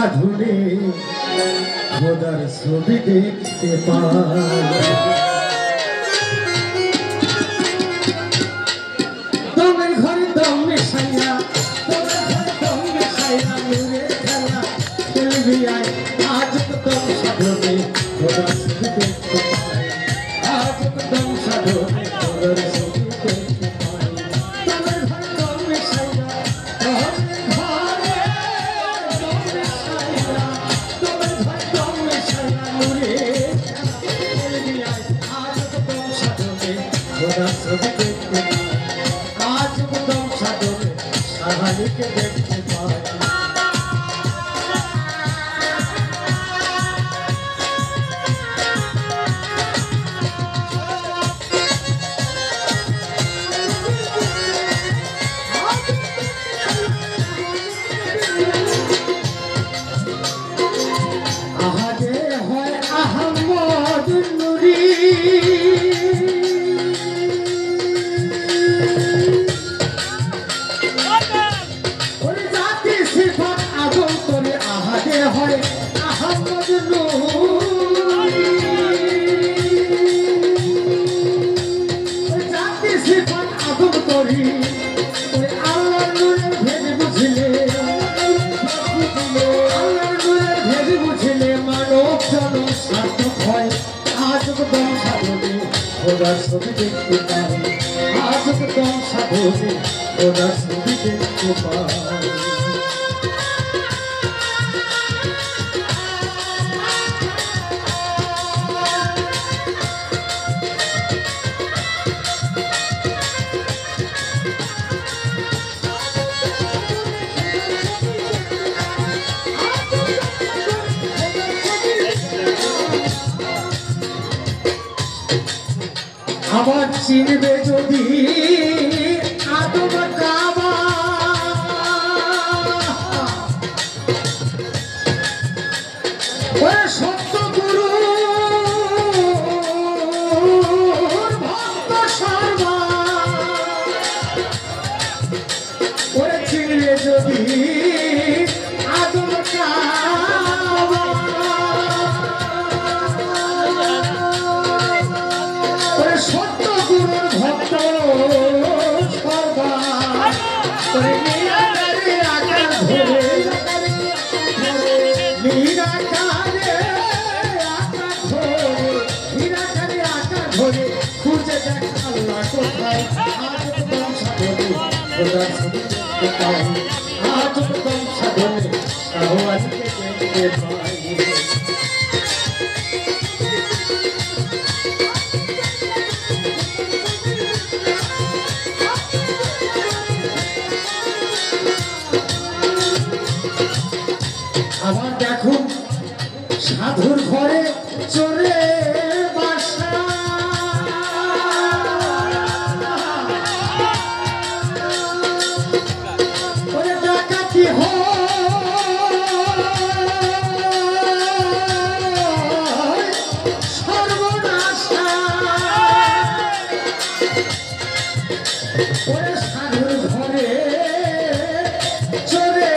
সাধনে খোদার ছবি দেখতে পাই। দমের ঘরে দম মেশাইয়া নূরের খেলা খেলবি আয় আজ দম সাধনে খোদার ছবি দেখতে পাই। আজ দম সাধনে খোদার ছবি দেখতে পাই। দমের ঘরে দম মেশাইয়া आज दम साधने साहानी के देखते पाई। आहाजे হয় আহমদ নুরি হয় আহমদ নুরি জাতি সিফাত আদম করি আল্লাহর নূরের ভেদ বুঝিলে আল্লাহর নূরের ভেদ বুঝিলে মানব জনম সার্থক হয়। আজ দম সাধনে খোদার ছবি দেখতে পাই। আজ দম সাধনে খোদার ছবি দেখতে পাই। আবার চিনবে যদি আদম কাবা ওরে সত্য গুরু ভক্ত শর্মা ওরে চিনবে যদি আদম কাবা সত্য গুরুর ভক্ত নিরাকারে আকার ধরে খুঁজে দেখ আল্লাহ কোথায়। আজ দম সাধনে খোদার ছবি দেখতে পাই। আজ দম সাধনে শাহওয়াজকে দেখতে পাই। আবার দেখুন সাধুর ঘরে চোরে বাসা ওরে ডাকাতি হয় সর্বনাশা ওরে সাধুর ঘরে চোরে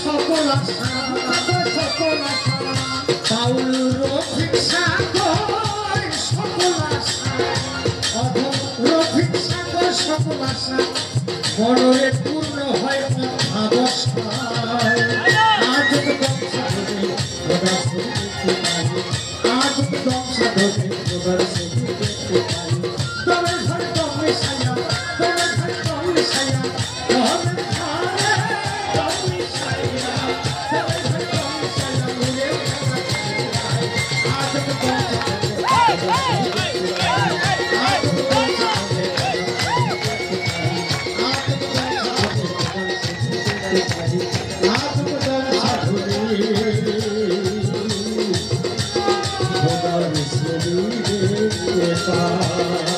সকল আশা পাউল রফিক সাগর সকল আশা রফিক সাগর সকল আশা মনরে পূর্ণ হয় অবস্থায়। আজ দম সাধনে খোদার ছবি দেখতে পাই। আজ দম সাধনে খোদার ছবি দেখতে পাই। দমের ঘরে দম মেশাইয়া দমের ঘরে দম মেশাইয়া খোদার ছবি দেখতে পাই।